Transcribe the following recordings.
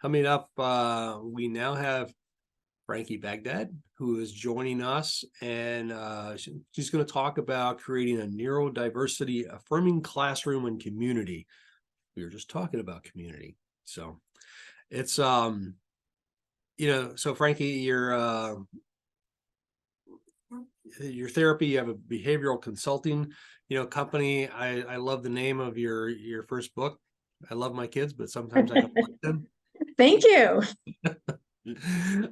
Coming up, we now have Franki Bagdade, who is joining us, and she's going to talk about creating a neurodiversity-affirming classroom and community. We were just talking about community, so it's so Franki, your therapy, you have a behavioral consulting company. I love the name of your first book. I love my kids, but sometimes I don't like them. Thank you.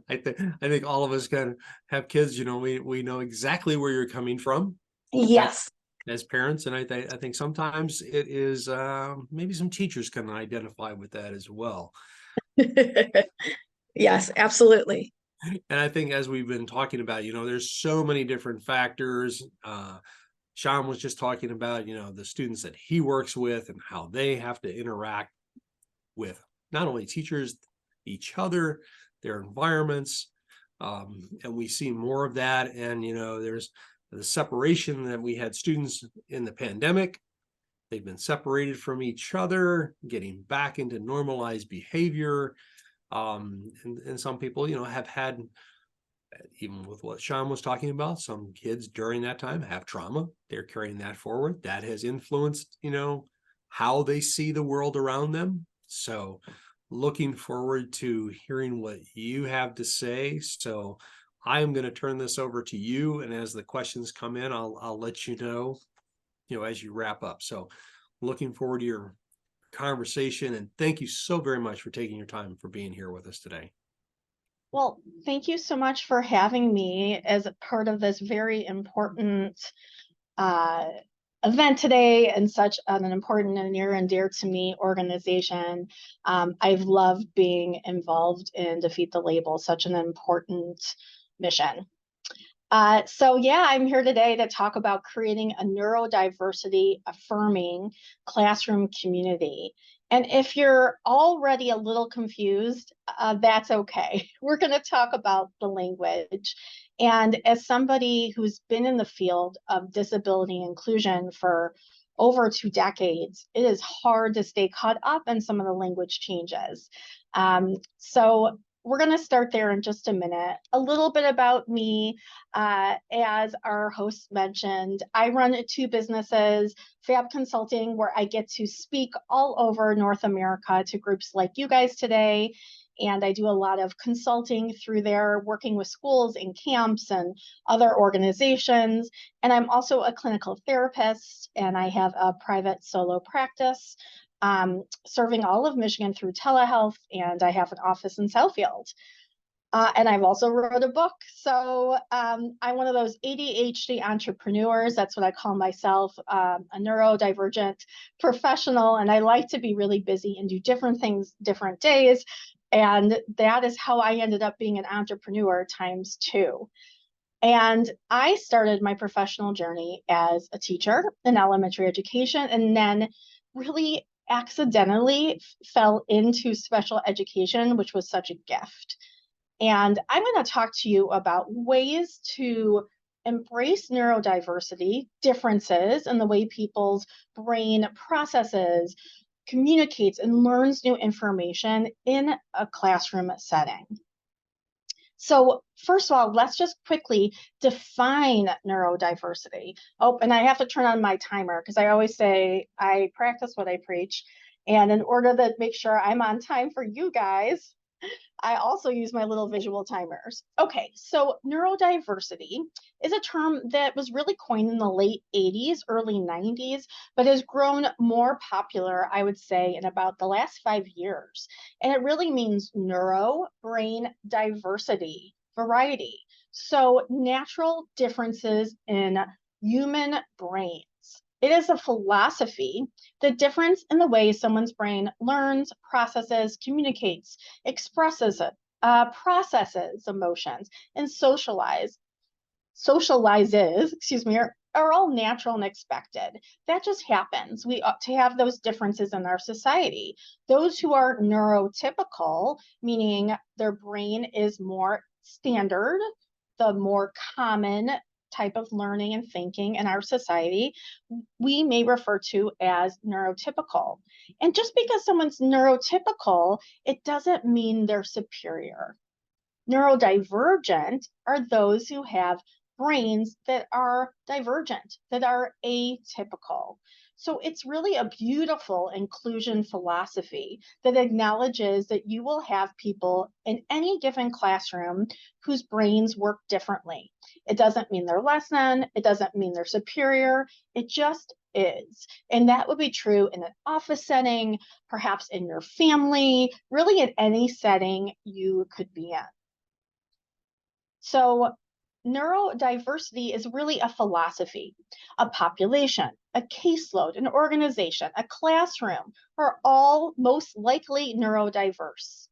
I think all of us kind of have kids, we know exactly where you're coming from. Yes. As parents, and I think sometimes it is maybe some teachers can identify with that as well. Yes, absolutely. And I think as we've been talking about, there's so many different factors. Sean was just talking about, the students that he works with and how they have to interact with not only teachers, each other, their environments. And we see more of that. And, there's the separation that we had students in the pandemic. They've been separated from each other, getting back into normalized behavior. And some people, have had, even with what Sean was talking about, some kids during that time have trauma. They're carrying that forward. That has influenced, how they see the world around them. So looking forward to hearing what you have to say. So I'm going to turn this over to you. And as the questions come in, I'll let you know, as you wrap up. So looking forward to your conversation. And thank you so very much for taking your time for being here with us today. Well, thank you so much for having me as a part of this very important event today, and such an important and near and dear to me organization. I've loved being involved in Defeat the Label, such an important mission. So yeah, I'm here today to talk about creating a neurodiversity affirming classroom community. And if you're already a little confused, that's okay. We're going to talk about the language. And as somebody who's been in the field of disability inclusion for over 2 decades, it is hard to stay caught up in some of the language changes. So we're going to start there in just a minute. A little bit about me. As our host mentioned, I run 2 businesses, FAAB Consulting, where I get to speak all over North America to groups like you guys today. And I do a lot of consulting through there, working with schools and camps and other organizations. And I'm also a clinical therapist, and I have a private solo practice, serving all of Michigan through telehealth, and I have an office in Southfield. And I've also wrote a book. So I'm one of those ADHD entrepreneurs. That's what I call myself, a neurodivergent professional. And I like to be really busy and do different things, different days. And that is how I ended up being an entrepreneur ×2. And I started my professional journey as a teacher in elementary education, and then really accidentally fell into special education, which was such a gift. And I'm going to talk to you about ways to embrace neurodiversity, differences in the way people's brain processes, communicates, and learns new information in a classroom setting. So first of all, let's just quickly define neurodiversity. Oh, and I have to turn on my timer because I always say I practice what I preach. And in order to make sure I'm on time for you guys, I also use my little visual timers. Okay, so neurodiversity is a term that was really coined in the late 80s, early 90s, but has grown more popular, I would say, in about the last 5 years. And it really means neuro, brain diversity, variety. So natural differences in human brains. It is a philosophy, the difference in the way someone's brain learns, processes, communicates, expresses it, processes emotions, and socializes, are all natural and expected. That just happens. We ought to have those differences in our society. Those who are neurotypical, meaning their brain is more standard, the more common type of learning and thinking in our society, we may refer to as neurotypical. And just because someone's neurotypical, it doesn't mean they're superior. Neurodivergent are those who have brains that are divergent, that are atypical. So it's really a beautiful inclusion philosophy that acknowledges that you will have people in any given classroom whose brains work differently. It doesn't mean they're less than, it doesn't mean they're superior, it just is. And that would be true in an office setting, perhaps in your family, really in any setting you could be in. So neurodiversity is really a philosophy. A population, a caseload, an organization, a classroom are all most likely neurodiverse.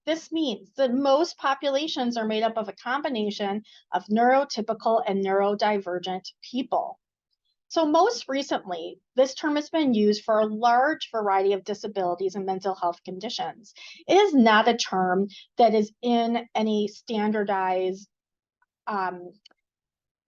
This means that most populations are made up of a combination of neurotypical and neurodivergent people. So most recently, this term has been used for a large variety of disabilities and mental health conditions. It is not a term that is in any standardized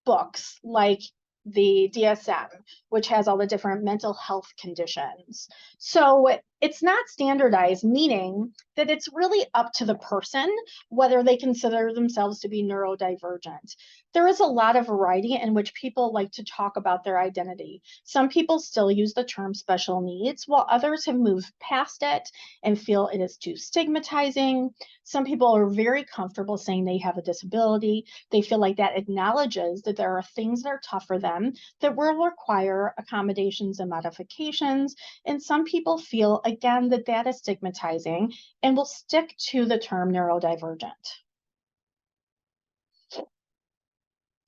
books like the DSM, which has all the different mental health conditions. So it's not standardized, meaning that it's really up to the person whether they consider themselves to be neurodivergent. There is a lot of variety in which people like to talk about their identity. Some people still use the term special needs, while others have moved past it and feel it is too stigmatizing. Some people are very comfortable saying they have a disability. They feel like that acknowledges that there are things that are tough for them that will require accommodations and modifications. And some people feel, again, that that is stigmatizing and will stick to the term neurodivergent.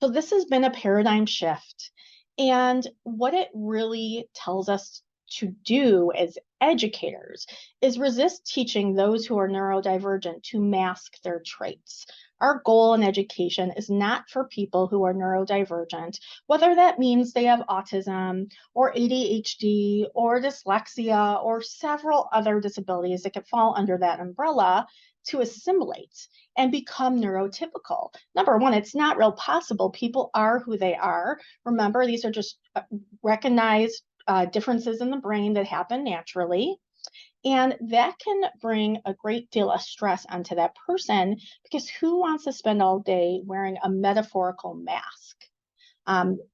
So this has been a paradigm shift. And what it really tells us to do as educators is resist teaching those who are neurodivergent to mask their traits. Our goal in education is not for people who are neurodivergent, whether that means they have autism or ADHD or dyslexia or several other disabilities that could fall under that umbrella, to assimilate and become neurotypical. Number one, it's not real possible. People are who they are. Remember, these are just recognized differences in the brain that happen naturally. And that can bring a great deal of stress onto that person, because who wants to spend all day wearing a metaphorical mask,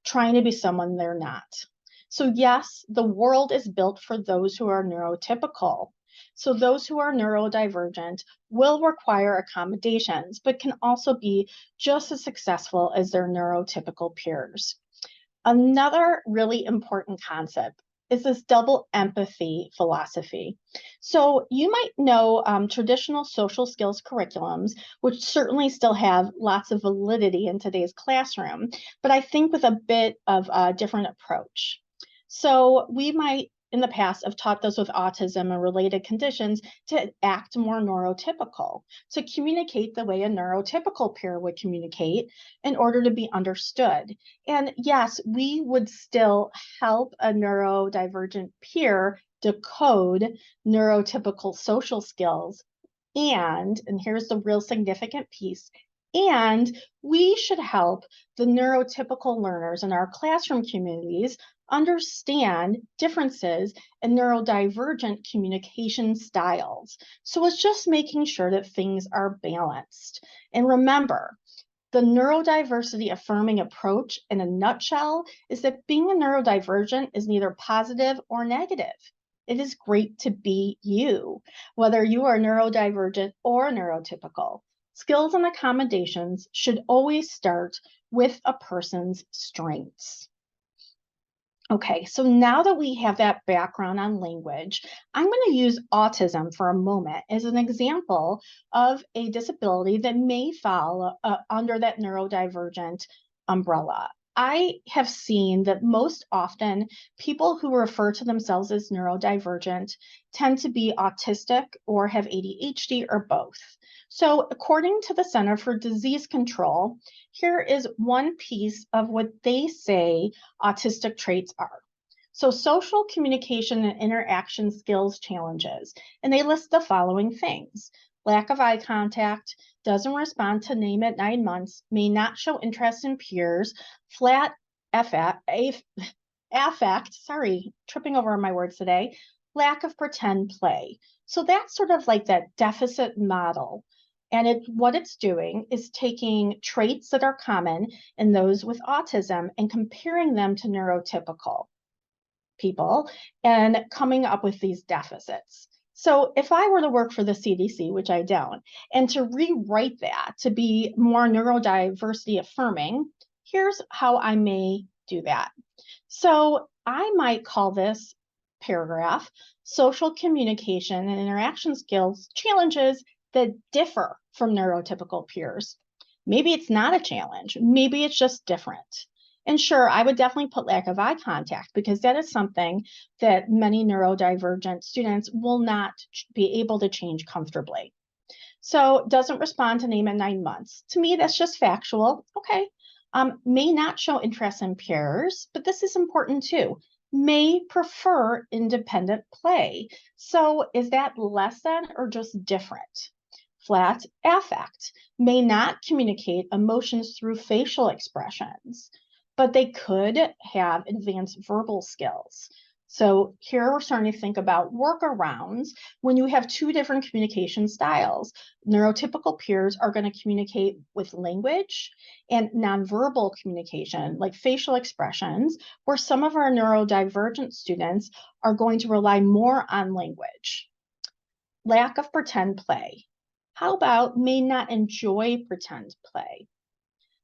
trying to be someone they're not? So yes, the world is built for those who are neurotypical. So those who are neurodivergent will require accommodations, but can also be just as successful as their neurotypical peers. Another really important concept is this double empathy philosophy. So you might know traditional social skills curriculums, which certainly still have lots of validity in today's classroom, but I think with a bit of a different approach. So we might in the past have taught those with autism and related conditions to act more neurotypical, to communicate the way a neurotypical peer would communicate in order to be understood. And yes, we would still help a neurodivergent peer decode neurotypical social skills. And here's the real significant piece, and we should help the neurotypical learners in our classroom communities understand differences in neurodivergent communication styles. So it's just making sure that things are balanced. And remember, the neurodiversity affirming approach in a nutshell is that being a neurodivergent is neither positive or negative. It is great to be you, whether you are neurodivergent or neurotypical. Skills and accommodations should always start with a person's strengths. Okay, so now that we have that background on language, I'm going to use autism for a moment as an example of a disability that may fall under that neurodivergent umbrella. I have seen that most often people who refer to themselves as neurodivergent tend to be autistic or have ADHD or both. So according to the Center for Disease Control, here is one piece of what they say autistic traits are. So social communication and interaction skills challenges, and they list the following things, lack of eye contact, doesn't respond to name at 9 months, may not show interest in peers, flat affect, sorry, tripping over my words today, lack of pretend play. So that's sort of like that deficit model. And what it's doing is taking traits that are common in those with autism and comparing them to neurotypical people and coming up with these deficits. So if I were to work for the CDC, which I don't, and to rewrite that to be more neurodiversity affirming, here's how I may do that. So I might call this paragraph social communication and interaction skills challenges that differ from neurotypical peers. Maybe it's not a challenge. Maybe it's just different. And sure, I would definitely put lack of eye contact because that is something that many neurodivergent students will not be able to change comfortably. So doesn't respond to name at 9 months. To me, that's just factual. Okay. May not show interest in peers, but this is important too. May prefer independent play. So is that less than or just different? Flat affect. May not communicate emotions through facial expressions, but they could have advanced verbal skills. So here we're starting to think about workarounds when you have two different communication styles. Neurotypical peers are going to communicate with language and nonverbal communication, like facial expressions, where some of our neurodivergent students are going to rely more on language. Lack of pretend play. How about may not enjoy pretend play?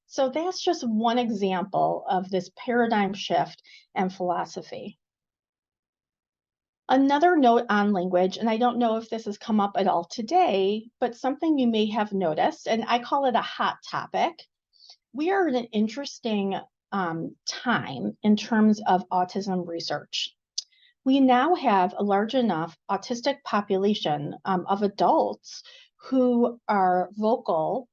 So that's just one example of this paradigm shift and philosophy. Another note on language, and I don't know if this has come up at all today, but something you may have noticed, and I call it a hot topic. We are in an interesting time in terms of autism research. We now have a large enough autistic population of adults who are vocal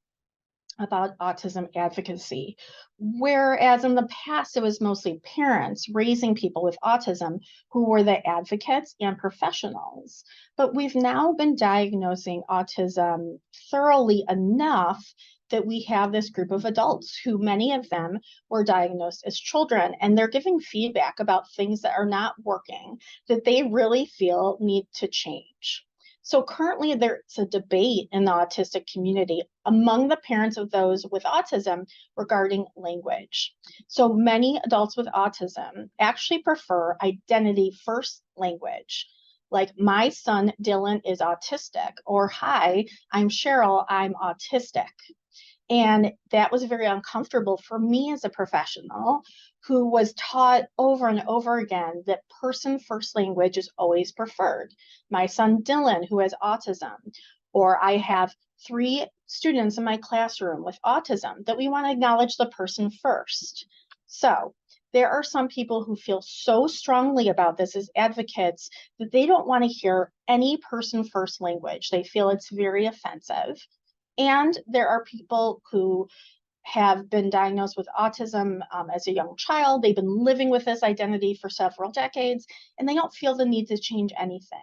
about autism advocacy, whereas in the past it was mostly parents raising people with autism who were the advocates and professionals. But we've now been diagnosing autism thoroughly enough that we have this group of adults who many of them were diagnosed as children, and they're giving feedback about things that are not working that they really feel need to change. So currently there's a debate in the autistic community among the parents of those with autism regarding language. So many adults with autism actually prefer identity first language. Like my son Dylan is autistic, or hi, I'm Cheryl, I'm autistic. And that was very uncomfortable for me as a professional who was taught over and over again that person first language is always preferred. My son Dylan, who has autism, or I have 3 students in my classroom with autism, that we want to acknowledge the person first. So there are some people who feel so strongly about this as advocates that they don't want to hear any person first language. They feel it's very offensive. And there are people who have been diagnosed with autism as a young child. They've been living with this identity for several decades, and they don't feel the need to change anything.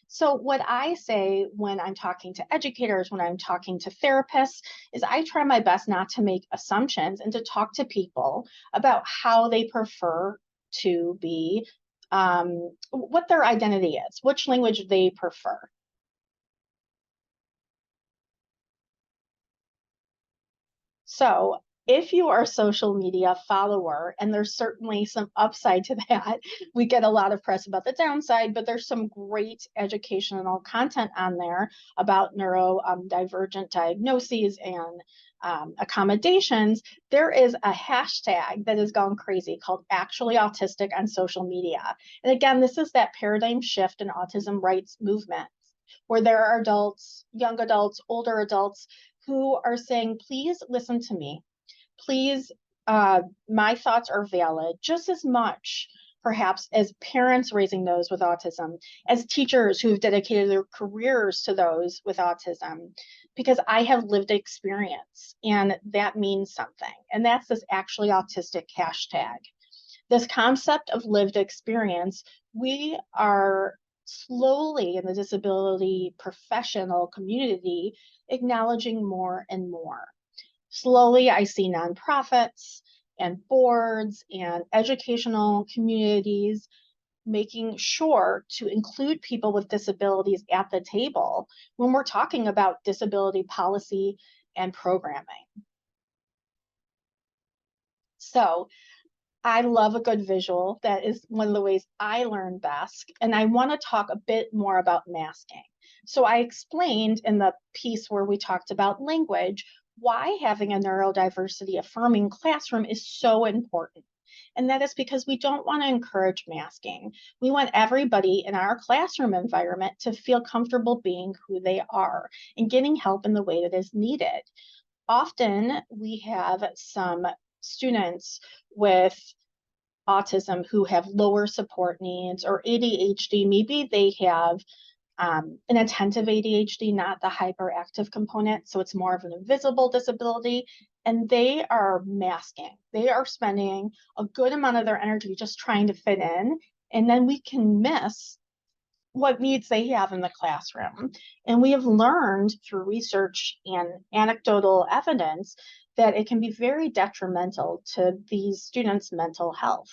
So what I say when I'm talking to educators, when I'm talking to therapists, is I try my best not to make assumptions and to talk to people about how they prefer to be, what their identity is, which language they prefer. So if you are a social media follower, and there's certainly some upside to that, we get a lot of press about the downside, but there's some great educational content on there about neurodivergent diagnoses and accommodations. There is a hashtag that has gone crazy called Actually Autistic on social media. And again, this is that paradigm shift in autism rights movement, where there are adults, young adults, older adults, who are saying, please listen to me. Please, my thoughts are valid just as much, perhaps, as parents raising those with autism, as teachers who've dedicated their careers to those with autism, because I have lived experience, and that means something. And that's this Actually Autistic hashtag. This concept of lived experience, we are slowly in the disability professional community acknowledging more and more. Slowly, I see nonprofits and boards and educational communities making sure to include people with disabilities at the table when we're talking about disability policy and programming. So I love a good visual. That is one of the ways I learn best. And I want to talk a bit more about masking. So I explained in the piece where we talked about language why having a neurodiversity affirming classroom is so important. And that is because we don't want to encourage masking. We want everybody in our classroom environment to feel comfortable being who they are and getting help in the way that is needed. Often we have some students with autism who have lower support needs or ADHD. Maybe they have an attentive ADHD, not the hyperactive component. So it's more of an invisible disability. And they are masking. They are spending a good amount of their energy just trying to fit in. And then we can miss what needs they have in the classroom. And we have learned through research and anecdotal evidence that it can be very detrimental to these students' mental health.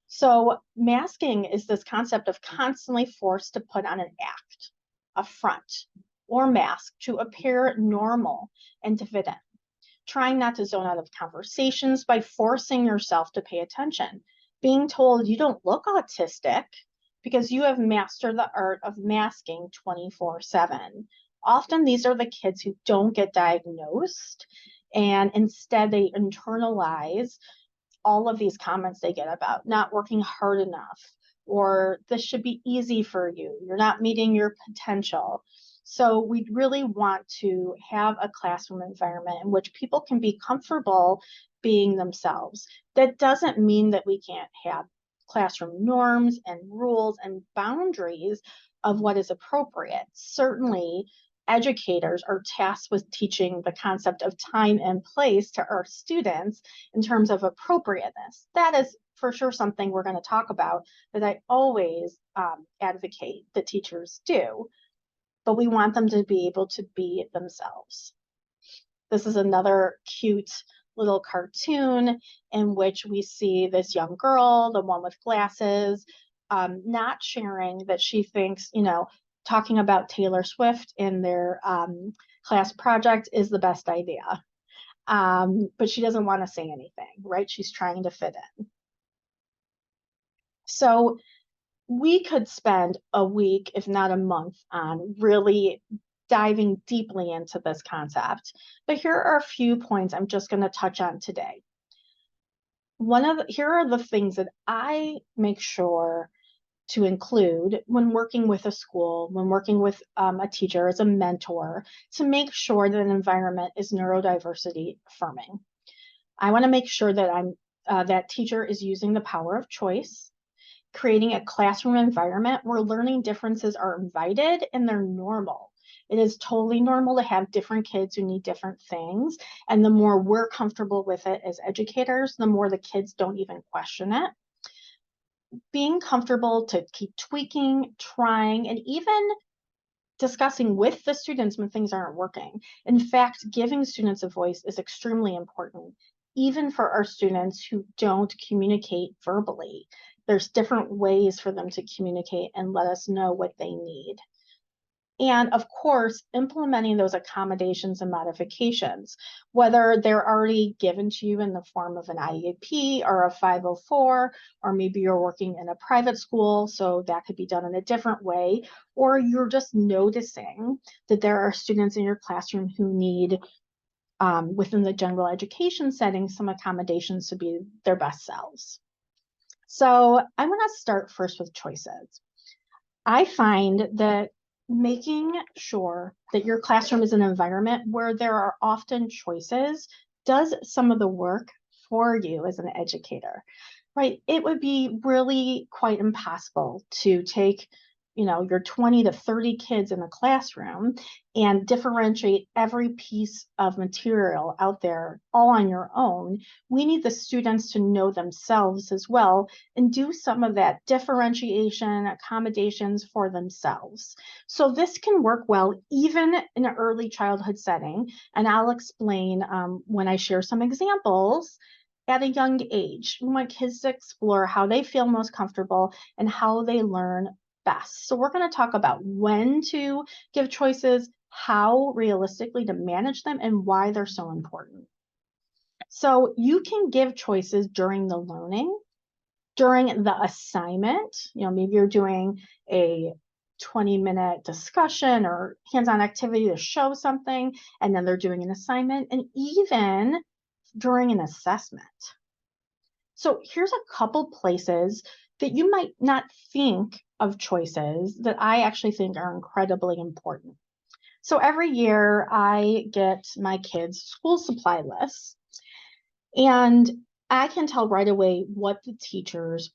So masking is this concept of constantly forced to put on an act, a front, or mask to appear normal and to fit in. Trying not to zone out of conversations by forcing yourself to pay attention. Being told you don't look autistic because you have mastered the art of masking 24/7. Often these are the kids who don't get diagnosed, and instead they internalize all of these comments they get about not working hard enough, or this should be easy for you, you're not meeting your potential. So we really want to have a classroom environment in which people can be comfortable being themselves. That doesn't mean that we can't have classroom norms and rules and boundaries of what is appropriate. Certainly, educators are tasked with teaching the concept of time and place to our students in terms of appropriateness. That is for sure something we're going to talk about that I always advocate that teachers do, but we want them to be able to be themselves. This is another cute little cartoon in which we see this young girl, the one with glasses, not sharing that she thinks, talking about Taylor Swift in their class project is the best idea. But she doesn't want to say anything, right? She's trying to fit in. So we could spend a week, if not a month, on really diving deeply into this concept. But here are a few points I'm just going to touch on today. Here are the things that I make sure to include when working with a school, when working with a teacher as a mentor, to make sure that an environment is neurodiversity affirming. I want to make sure that that teacher is using the power of choice, creating a classroom environment where learning differences are invited and they're normal. It is totally normal to have different kids who need different things. And the more we're comfortable with it as educators, the more the kids don't even question it. Being comfortable to keep tweaking, trying, and even discussing with the students when things aren't working. In fact, giving students a voice is extremely important, even for our students who don't communicate verbally. There's different ways for them to communicate and let us know what they need. And of course, implementing those accommodations and modifications, whether they're already given to you in the form of an IEP or a 504, or maybe you're working in a private school, so that could be done in a different way, or you're just noticing that there are students in your classroom who need, within the general education setting, some accommodations to be their best selves. So I'm going to start first with choices. I find that making sure that your classroom is an environment where there are often choices does some of the work for you as an educator, right? It would be really quite impossible to take, your 20 to 30 kids in a classroom and differentiate every piece of material out there all on your own. We need the students to know themselves as well and do some of that differentiation, accommodations for themselves. So this can work well even in an early childhood setting. And I'll explain when I share some examples at a young age. We want kids to explore how they feel most comfortable and how they learn best. So we're going to talk about when to give choices, how realistically to manage them, and why they're so important. So you can give choices during the learning, during the assignment. Maybe you're doing a 20-minute discussion or hands-on activity to show something, and then they're doing an assignment, and even during an assessment. So here's a couple places that you might not think of choices that I actually think are incredibly important. So every year I get my kids' school supply lists, and I can tell right away what the teachers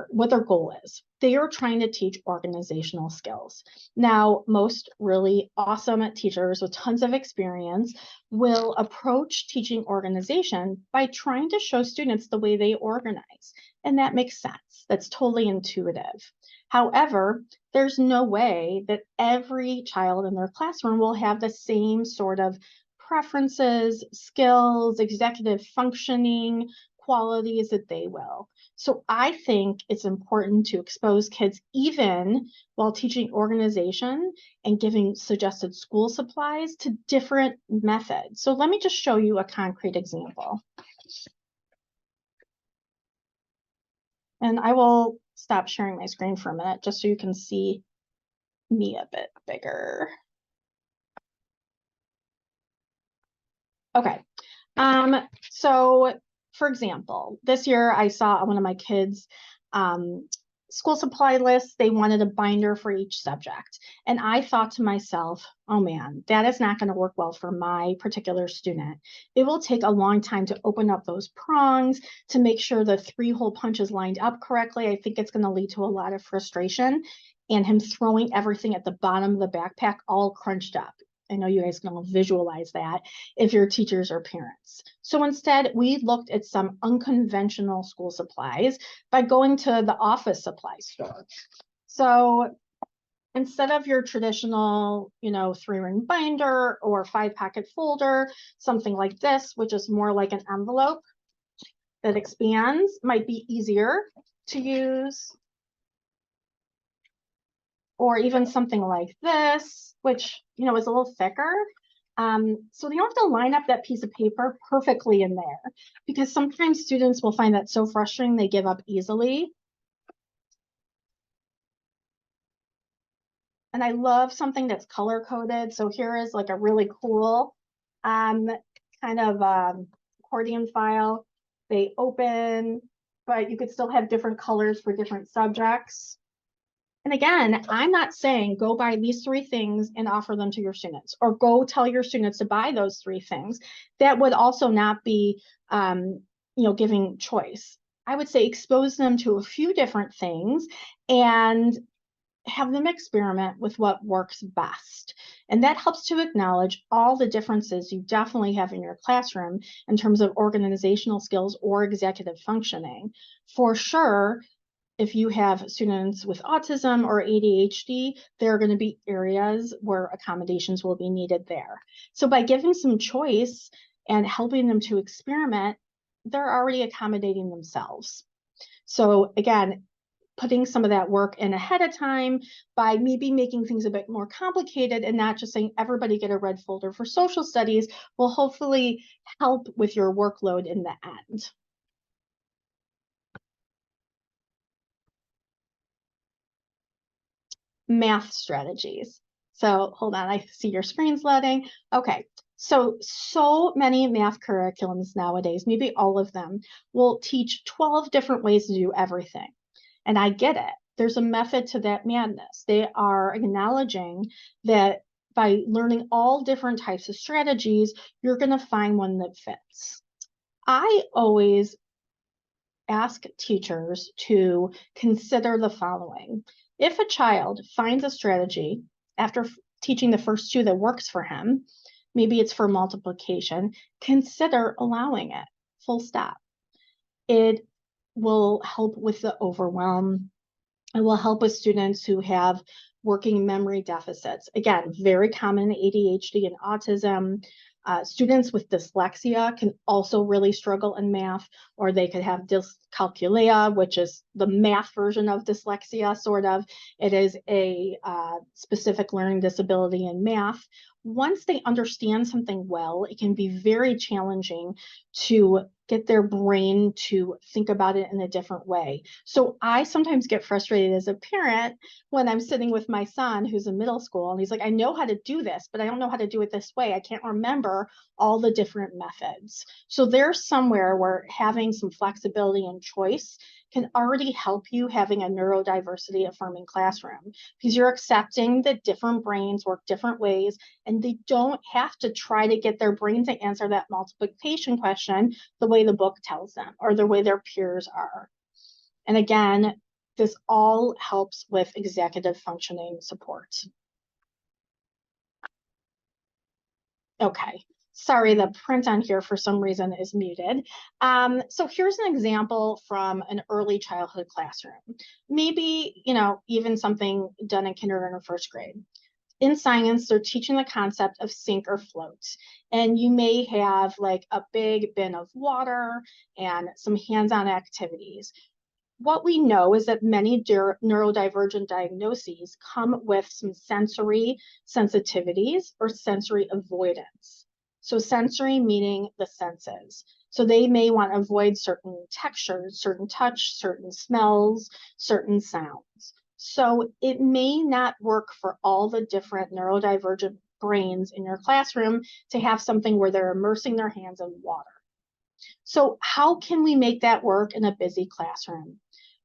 what their goal is. They are trying to teach organizational skills. Now, most really awesome teachers with tons of experience will approach teaching organization by trying to show students the way they organize. And that makes sense. That's totally intuitive. However, there's no way that every child in their classroom will have the same sort of preferences, skills, executive functioning, qualities that they will. So I think it's important to expose kids even while teaching organization and giving suggested school supplies to different methods. So let me just show you a concrete example. And I will stop sharing my screen for a minute just so you can see me a bit bigger. Okay. So for example, this year I saw one of my kids' school supply lists. They wanted a binder for each subject. And I thought to myself, oh man, that is not going to work well for my particular student. It will take a long time to open up those prongs to make sure the 3-hole punch is lined up correctly. I think it's going to lead to a lot of frustration and him throwing everything at the bottom of the backpack all crunched up. I know you guys can all visualize that if you're teachers or parents. So instead, we looked at some unconventional school supplies by going to the office supply store. So instead of your traditional, 3-ring binder or 5-pocket folder, something like this, which is more like an envelope that expands, might be easier to use. Or even something like this, which, is a little thicker. So you don't have to line up that piece of paper perfectly in there, because sometimes students will find that so frustrating they give up easily. And I love something that's color coded. So here is like a really cool kind of accordion file. They open, but you could still have different colors for different subjects. And again, I'm not saying go buy these 3 things and offer them to your students, or go tell your students to buy those 3 things. That would also not be, giving choice. I would say expose them to a few different things and have them experiment with what works best. And that helps to acknowledge all the differences you definitely have in your classroom in terms of organizational skills or executive functioning. For sure, if you have students with autism or ADHD, there are going to be areas where accommodations will be needed there. So by giving some choice and helping them to experiment, they're already accommodating themselves. So again, putting some of that work in ahead of time by maybe making things a bit more complicated and not just saying everybody get a red folder for social studies will hopefully help with your workload in the end. Math strategies. So hold on, I see your screen's loading. Okay, so many math curriculums nowadays, maybe all of them, will teach 12 different ways to do everything. And I get it. There's a method to that madness. They are acknowledging that by learning all different types of strategies, you're going to find one that fits. I always ask teachers to consider the following. If a child finds a strategy after teaching the first two that works for him, maybe it's for multiplication, consider allowing it, full stop. It will help with the overwhelm. It will help with students who have working memory deficits. Again, very common in ADHD and autism. Students with dyslexia can also really struggle in math, or they could have dyscalculia, which is the math version of dyslexia, sort of. It is a specific learning disability in math. Once they understand something well, it can be very challenging to get their brain to think about it in a different way. So I sometimes get frustrated as a parent when I'm sitting with my son who's in middle school and he's like, I know how to do this, but I don't know how to do it this way. I can't remember all the different methods. So there's somewhere where having some flexibility and choice can already help you having a neurodiversity affirming classroom, because you're accepting that different brains work different ways and they don't have to try to get their brain to answer that multiplication question the way the book tells them or the way their peers are. And again, this all helps with executive functioning support. Okay, sorry, the print on here for some reason is muted. So here's an example from an early childhood classroom. Maybe, even something done in kindergarten or first grade. In science, they're teaching the concept of sink or float. And you may have like a big bin of water and some hands-on activities. What we know is that many neurodivergent diagnoses come with some sensory sensitivities or sensory avoidance. So sensory meaning the senses. So they may want to avoid certain textures, certain touch, certain smells, certain sounds. So it may not work for all the different neurodivergent brains in your classroom to have something where they're immersing their hands in water. So how can we make that work in a busy classroom?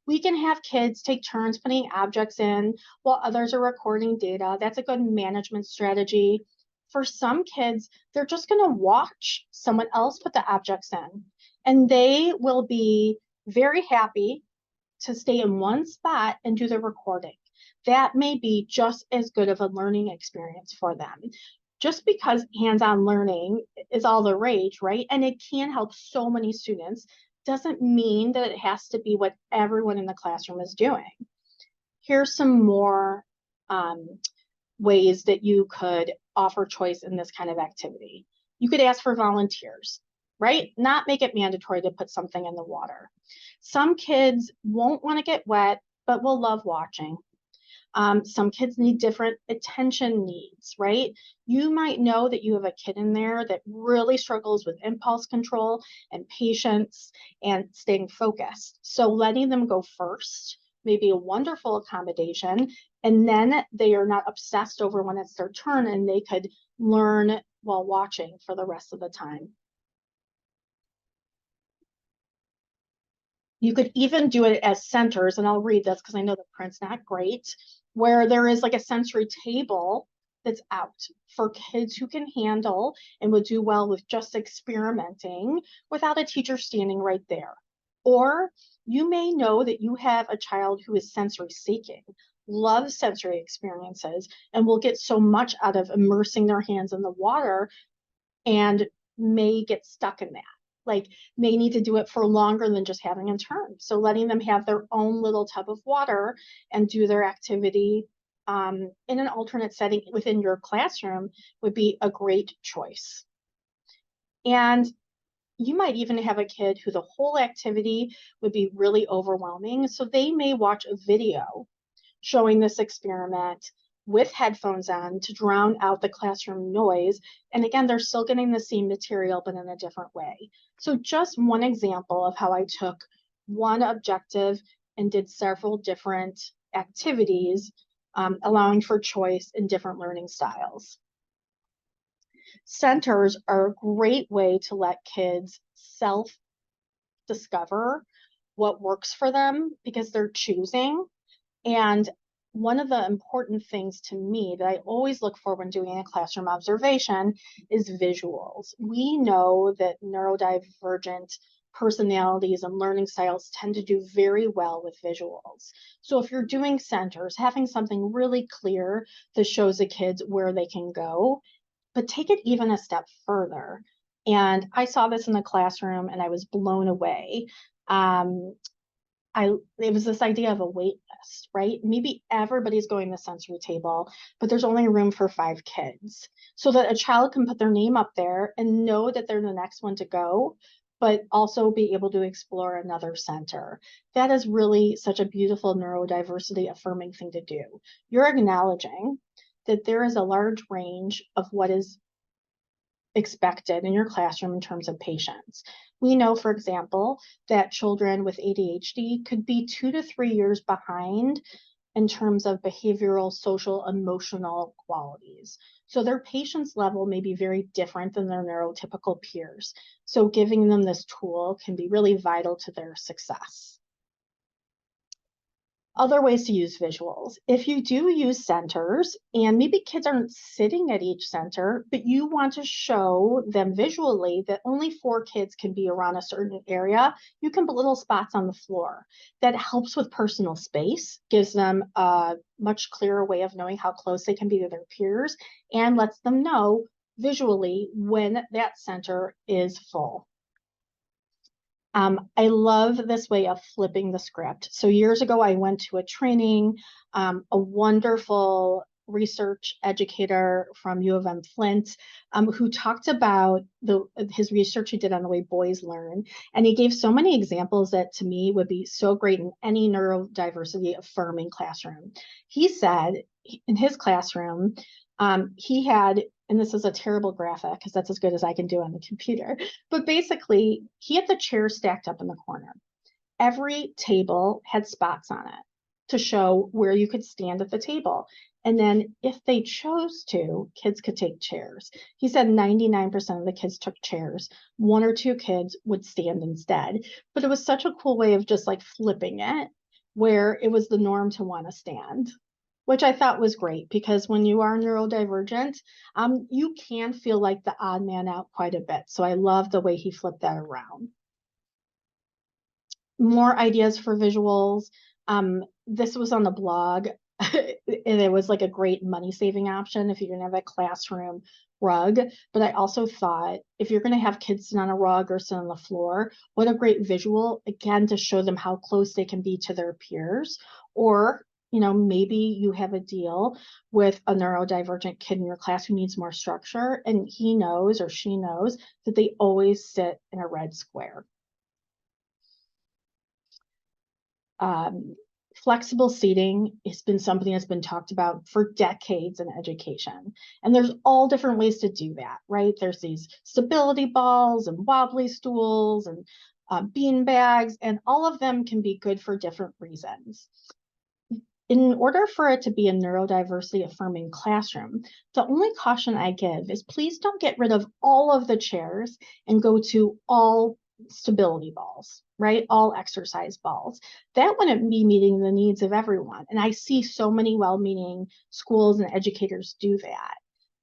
We can have kids take turns putting objects in while others are recording data. That's a good management strategy. For some kids, they're just going to watch someone else put the objects in, and they will be very happy to stay in one spot and do the recording. That may be just as good of a learning experience for them. Just because hands-on learning is all the rage, right? And it can help so many students, doesn't mean that it has to be what everyone in the classroom is doing. Here's some more ways that you could offer choice in this kind of activity. You could ask for volunteers, right? Not make it mandatory to put something in the water. Some kids won't want to get wet, but will love watching. Some kids need different attention needs, right? You might know that you have a kid in there that really struggles with impulse control and patience and staying focused. So letting them go first may be a wonderful accommodation. And then they are not obsessed over when it's their turn and they could learn while watching for the rest of the time. You could even do it as centers, and I'll read this because I know the print's not great, where there is like a sensory table that's out for kids who can handle and would do well with just experimenting without a teacher standing right there. Or you may know that you have a child who is sensory seeking, loves sensory experiences, and will get so much out of immersing their hands in the water and may get stuck in that. Like may need to do it for longer than just having a turn. So letting them have their own little tub of water and do their activity in an alternate setting within your classroom would be a great choice. And you might even have a kid who the whole activity would be really overwhelming. So they may watch a video showing this experiment with headphones on to drown out the classroom noise. And again, they're still getting the same material, but in a different way. So just one example of how I took one objective and did several different activities, allowing for choice in different learning styles. Centers are a great way to let kids self-discover what works for them because they're choosing. And one of the important things to me that I always look for when doing a classroom observation is visuals. We know that neurodivergent personalities and learning styles tend to do very well with visuals. So if you're doing centers, having something really clear that shows the kids where they can go, but take it even a step further. And I saw this in the classroom and I was blown away. It was this idea of a wait list, right? Maybe everybody's going to the sensory table, but there's only room for 5 kids. So that a child can put their name up there and know that they're the next one to go, but also be able to explore another center. That is really such a beautiful neurodiversity affirming thing to do. You're acknowledging that there is a large range of what is expected in your classroom in terms of patience. We know, for example, that children with ADHD could be 2 to 3 years behind in terms of behavioral, social, emotional qualities. So their patience level may be very different than their neurotypical peers. So giving them this tool can be really vital to their success. Other ways to use visuals. If you do use centers and maybe kids aren't sitting at each center, but you want to show them visually that only 4 kids can be around a certain area, you can put little spots on the floor. That helps with personal space, gives them a much clearer way of knowing how close they can be to their peers, and lets them know visually when that center is full. I love this way of flipping the script. So years ago, I went to a training, a wonderful research educator from U of M Flint, who talked about his research he did on the way boys learn. And he gave so many examples that to me would be so great in any neurodiversity affirming classroom. He said in his classroom, he had, and this is a terrible graphic because that's as good as I can do on the computer, but basically he had the chairs stacked up in the corner. Every table had spots on it to show where you could stand at the table. And then if they chose to, kids could take chairs. He said 99% of the kids took chairs. 1 or 2 kids would stand instead. But it was such a cool way of just like flipping it, where it was the norm to want to stand, which I thought was great because when you are neurodivergent, you can feel like the odd man out quite a bit. So I love the way he flipped that around. More ideas for visuals. This was on the blog, and it was like a great money-saving option if you're gonna have a classroom rug. But I also thought if you're gonna have kids sit on a rug or sit on the floor, what a great visual, again, to show them how close they can be to their peers. Or maybe you have a deal with a neurodivergent kid in your class who needs more structure, and he knows or she knows that they always sit in a red square. Flexible seating has been something that's been talked about for decades in education. And there's all different ways to do that, right? There's these stability balls and wobbly stools and bean bags, and all of them can be good for different reasons. In order for it to be a neurodiversity affirming classroom, the only caution I give is please don't get rid of all of the chairs and go to all stability balls, right? All exercise balls. That wouldn't be meeting the needs of everyone. And I see so many well-meaning schools and educators do that.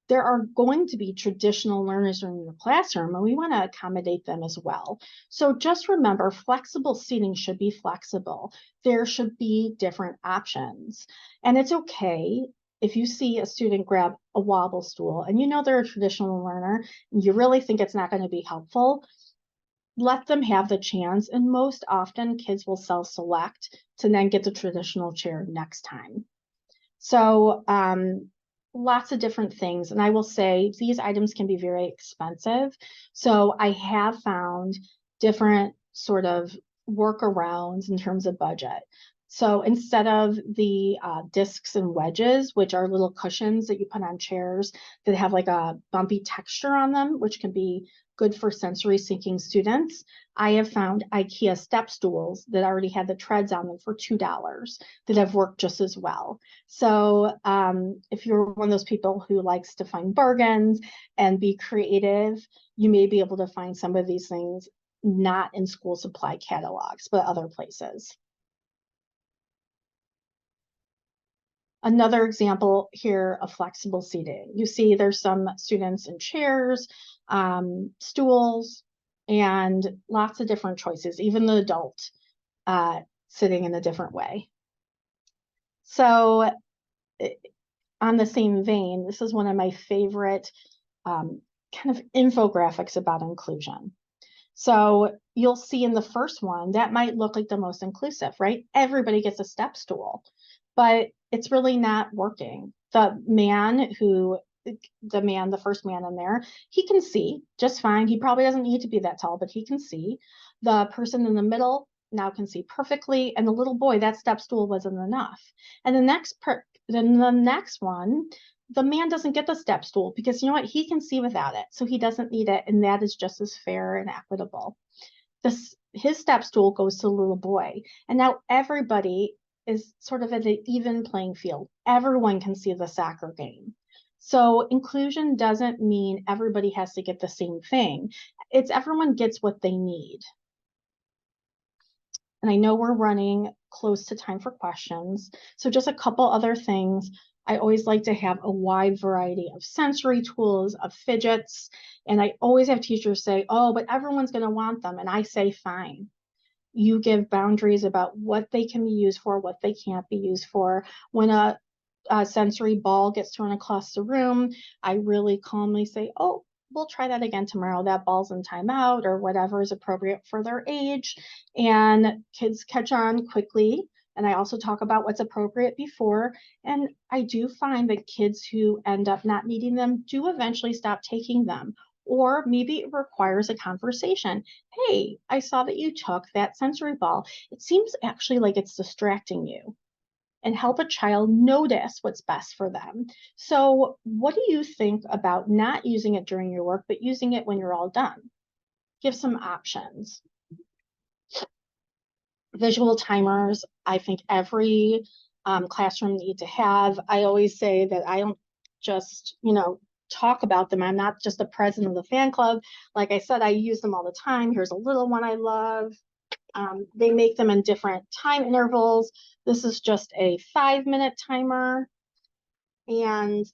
There are going to be traditional learners in your classroom, and we want to accommodate them as well. So just remember, flexible seating should be flexible. There should be different options. And it's okay if you see a student grab a wobble stool and they're a traditional learner and you really think it's not going to be helpful, let them have the chance. And most often kids will self-select to then get the traditional chair next time. So lots of different things. And I will say these items can be very expensive. So I have found different sort of workarounds in terms of budget. So instead of the discs and wedges, which are little cushions that you put on chairs that have like a bumpy texture on them, which can be good for sensory seeking students, I have found IKEA step stools that already had the treads on them for $2 that have worked just as well. So if you're one of those people who likes to find bargains and be creative, you may be able to find some of these things not in school supply catalogs, but other places. Another example here of flexible seating. You see there's some students in chairs, stools, and lots of different choices, even the adult sitting in a different way. So on the same vein, this is one of my favorite kind of infographics about inclusion. So you'll see in the first one, that might look like the most inclusive, right? Everybody gets a step stool, but it's really not working. The first man in there, he can see just fine. He probably doesn't need to be that tall, but he can see. The person in the middle now can see perfectly. And the little boy, that step stool wasn't enough. And the next one, the man doesn't get the step stool because you know what? He can see without it. So he doesn't need it. And that is just as fair and equitable. His step stool goes to the little boy. And now everybody is sort of at an even playing field. Everyone can see the soccer game. So inclusion doesn't mean everybody has to get the same thing. It's everyone gets what they need. And I know we're running close to time for questions. So just a couple other things. I always like to have a wide variety of sensory tools, of fidgets. And I always have teachers say, oh, but everyone's going to want them. And I say, fine. You give boundaries about what they can be used for, what they can't be used for. When a sensory ball gets thrown across the room, I really calmly say, oh, we'll try that again tomorrow. That ball's in timeout or whatever is appropriate for their age. And kids catch on quickly. And I also talk about what's appropriate before. And I do find that kids who end up not needing them do eventually stop taking them. Or maybe it requires a conversation. Hey, I saw that you took that sensory ball. It seems actually like it's distracting you. And help a child notice what's best for them. So what do you think about not using it during your work, but using it when you're all done? Give some options. Visual timers, I think every classroom needs to have. I always say that I don't just, talk about them. I'm not just the president of the fan club. Like I said, I use them all the time. Here's a little one I love. They make them in different time intervals. This is just a 5-minute timer. And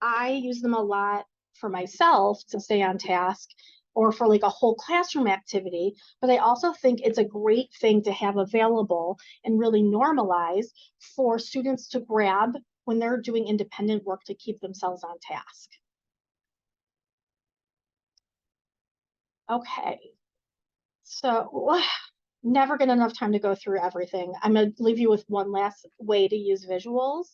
I use them a lot for myself to stay on task or for like a whole classroom activity. But I also think it's a great thing to have available and really normalize for students to grab when they're doing independent work to keep themselves on task. Okay, so never get enough time to go through everything. I'm going to leave you with one last way to use visuals.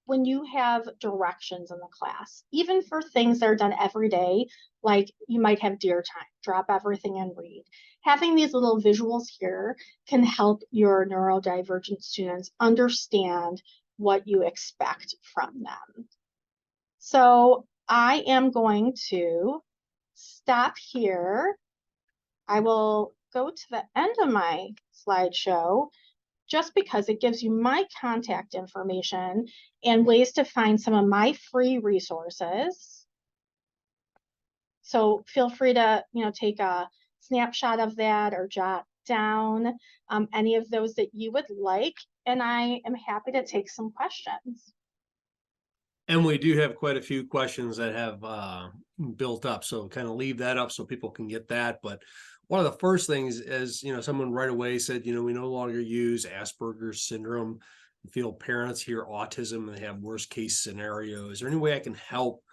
When you have directions in the class, even for things that are done every day, like you might have dear time, drop everything and read. Having these little visuals here can help your neurodivergent students understand what you expect from them. So I am going to stop here. I will go to the end of my slideshow just because it gives you my contact information and ways to find some of my free resources. So feel free to, take a snapshot of that or jot down any of those that you would like. And I am happy to take some questions. And we do have quite a few questions that have built up. So kind of leave that up so people can get that. But one of the first things is, someone right away said, we no longer use Asperger's syndrome. I feel parents hear autism and they have worst case scenarios. Is there any way I can help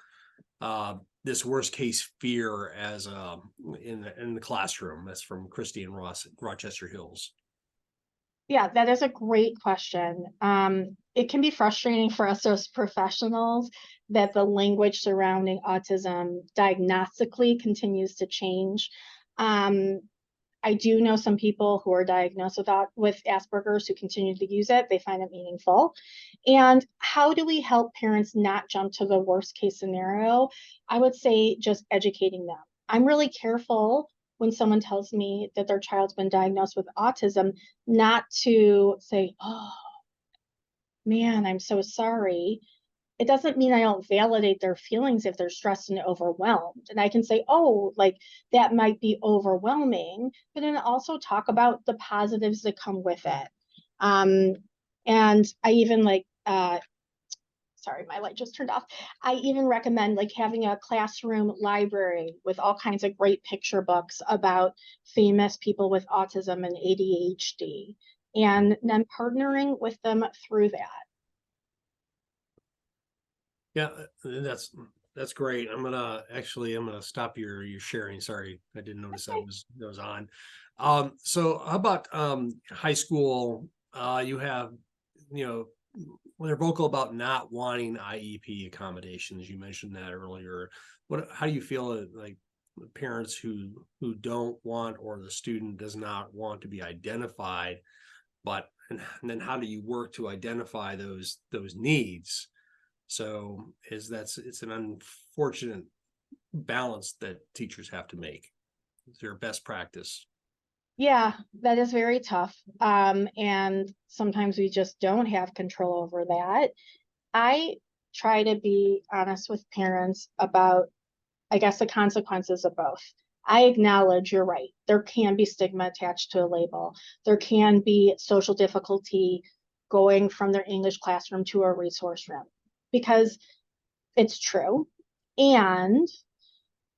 this worst case fear as in the classroom? That's from Christy and Ross, Rochester Hills. Yeah, that is a great question. It can be frustrating for us as professionals that the language surrounding autism diagnostically continues to change. I do know some people who are diagnosed with Asperger's who continue to use it. They find it meaningful. And how do we help parents not jump to the worst case scenario? I would say just educating them. I'm really careful when someone tells me that their child's been diagnosed with autism, not to say, oh, man, I'm so sorry. It doesn't mean I don't validate their feelings if they're stressed and overwhelmed. And I can say, oh, like that might be overwhelming, but then also talk about the positives that come with it. And I even my light just turned off. I even recommend like having a classroom library with all kinds of great picture books about famous people with autism and ADHD, and then partnering with them through that. Yeah, that's great. I'm gonna stop your sharing. Sorry, I didn't notice that was on. So how about high school? You have, you know, when they're vocal about not wanting IEP accommodations, you mentioned that earlier. How do you feel like parents who don't want, or the student does not want to be identified, and then how do you work to identify those needs? So it's an unfortunate balance that teachers have to make. It's their best practice. Yeah, that is very tough. And sometimes we just don't have control over that. I try to be honest with parents about, I guess, the consequences of both. I acknowledge you're right. There can be stigma attached to a label. There can be social difficulty going from their English classroom to a resource room, because it's true. And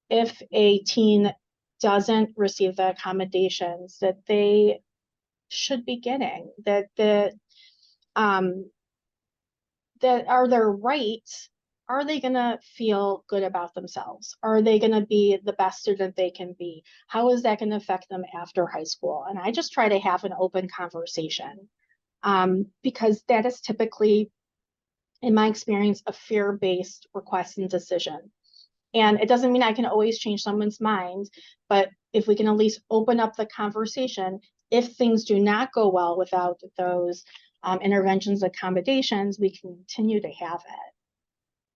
if a teen doesn't receive the accommodations that they should be getting, that are their rights, are they going to feel good about themselves? Are they going to be the best student they can be? How is that going to affect them after high school? And I just try to have an open conversation, because that is typically, in my experience, a fear-based request and decision. And it doesn't mean I can always change someone's mind, but if we can at least open up the conversation, if things do not go well without those interventions, accommodations, we continue to have it.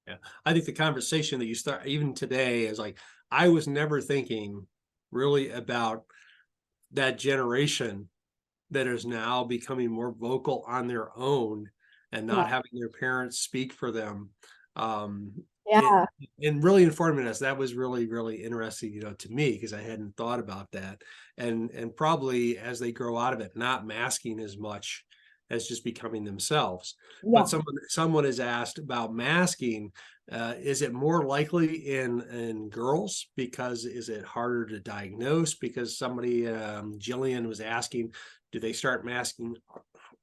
Yeah, I think the conversation that you start even today is like, I was never thinking really about that generation that is now becoming more vocal on their own and not Yeah. having their parents speak for them. Yeah. And really informing us. That was really, really interesting, to me, because I hadn't thought about that. And probably as they grow out of it, not masking as much as just becoming themselves. Yeah. But someone is asked about masking. Is it more likely in girls? Because is it harder to diagnose? Because somebody, Jillian was asking, do they start masking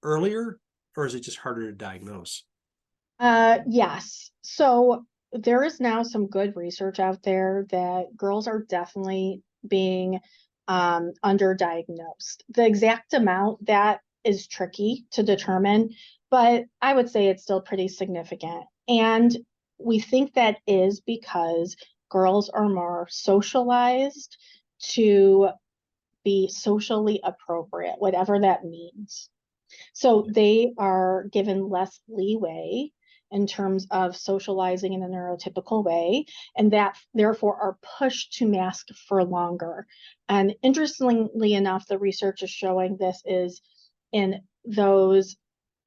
earlier, or is it just harder to diagnose? Yes. So there is now some good research out there that girls are definitely being underdiagnosed. The exact amount, that is tricky to determine, but I would say it's still pretty significant. And we think that is because girls are more socialized to be socially appropriate, whatever that means. So they are given less leeway in terms of socializing in a neurotypical way, and that therefore are pushed to mask for longer. And interestingly enough, the research is showing this is in those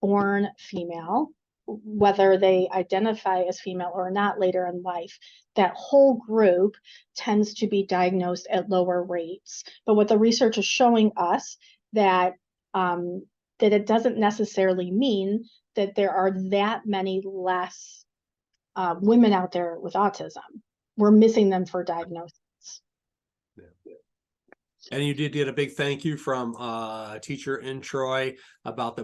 born female, whether they identify as female or not later in life. That whole group tends to be diagnosed at lower rates. But what the research is showing us, that that it doesn't necessarily mean that there are that many less women out there with autism. We're missing them for diagnosis. Yeah. And you did get a big thank you from a teacher in Troy about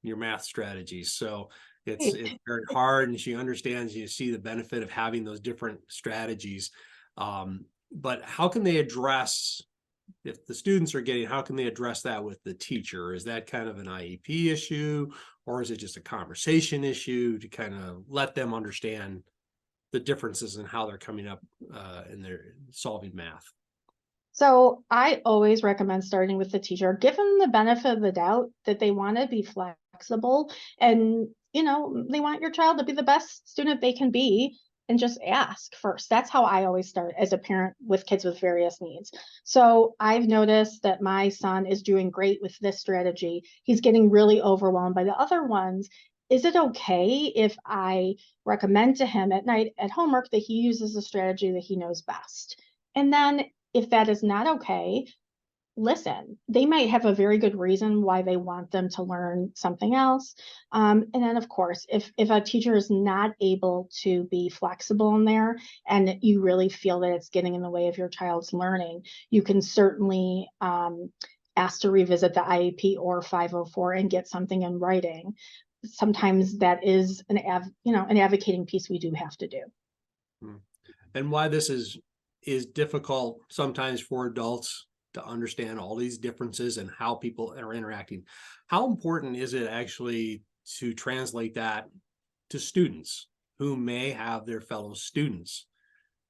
your math strategies. So it's very hard, and she understands, you see the benefit of having those different strategies. But how can they address, if the students are getting, how can they address that with the teacher? Is that kind of an IEP issue, or is it just a conversation issue to kind of let them understand the differences in how they're coming up in their solving math? So I always recommend starting with the teacher, give them the benefit of the doubt that they want to be flexible, and they want your child to be the best student they can be, and just ask first. That's how I always start as a parent with kids with various needs. So I've noticed that my son is doing great with this strategy. He's getting really overwhelmed by the other ones. Is it okay if I recommend to him at night at homework that he uses a strategy that he knows best? And then if that is not okay, listen. They might have a very good reason why they want them to learn something else. And then, of course, if a teacher is not able to be flexible in there and you really feel that it's getting in the way of your child's learning, you can certainly ask to revisit the IEP or 504 and get something in writing. Sometimes that is an advocating piece we do have to do. And why this is difficult sometimes for adults to understand all these differences and how people are interacting. How important is it actually to translate that to students who may have their fellow students,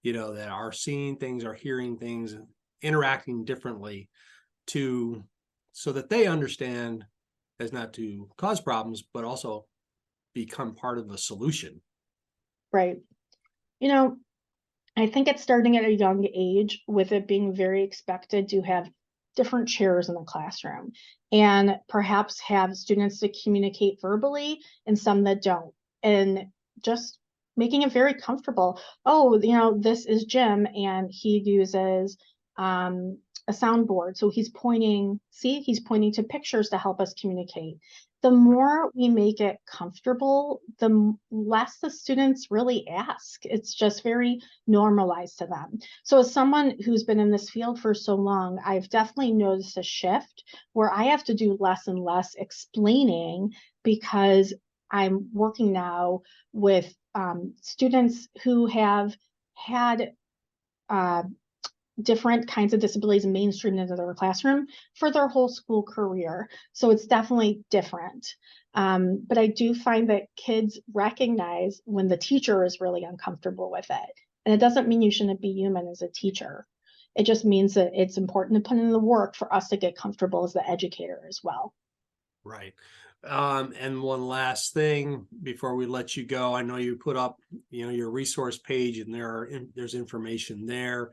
that are seeing things, are hearing things, interacting differently, so that they understand, as not to cause problems, but also become part of the solution? Right. I think it's starting at a young age, with it being very expected to have different chairs in the classroom and perhaps have students to communicate verbally and some that don't. And just making it very comfortable. Oh, this is Jim and he uses a soundboard. So he's pointing to pictures to help us communicate. The more we make it comfortable, the less the students really ask. It's just very normalized to them. So as someone who's been in this field for so long, I've definitely noticed a shift where I have to do less and less explaining, because I'm working now with students who have had different kinds of disabilities mainstreamed into their classroom for their whole school career. So it's definitely different. But I do find that kids recognize when the teacher is really uncomfortable with it. And it doesn't mean you shouldn't be human as a teacher. It just means that it's important to put in the work for us to get comfortable as the educator as well. Right. And one last thing before we let you go, I know you put up, your resource page, and there's information there.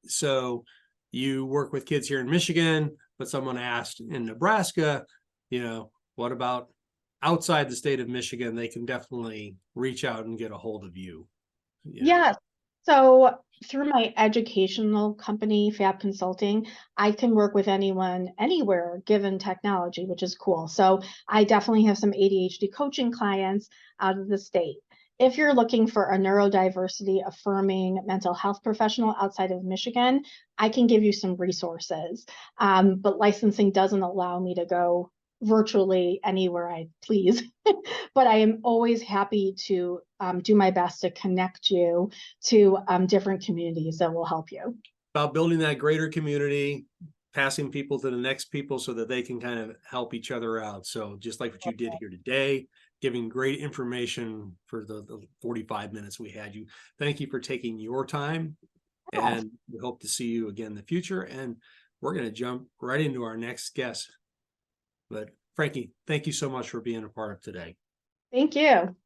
So you work with kids here in Michigan, but someone asked in Nebraska, what about outside the state of Michigan? They can definitely reach out and get a hold of you. Yes. So through my educational company, FAAB Consulting, I can work with anyone, anywhere, given technology, which is cool. So I definitely have some ADHD coaching clients out of the state. If you're looking for a neurodiversity-affirming mental health professional outside of Michigan, I can give you some resources. But licensing doesn't allow me to go virtually anywhere I please. But I am always happy to do my best to connect you to different communities that will help you. About building that greater community, passing people to the next people so that they can kind of help each other out. So just like what you did here today, giving great information for the 45 minutes we had you. Thank you for taking your time, and we hope to see you again in the future. And we're going to jump right into our next guest. But Franki, thank you so much for being a part of today. Thank you.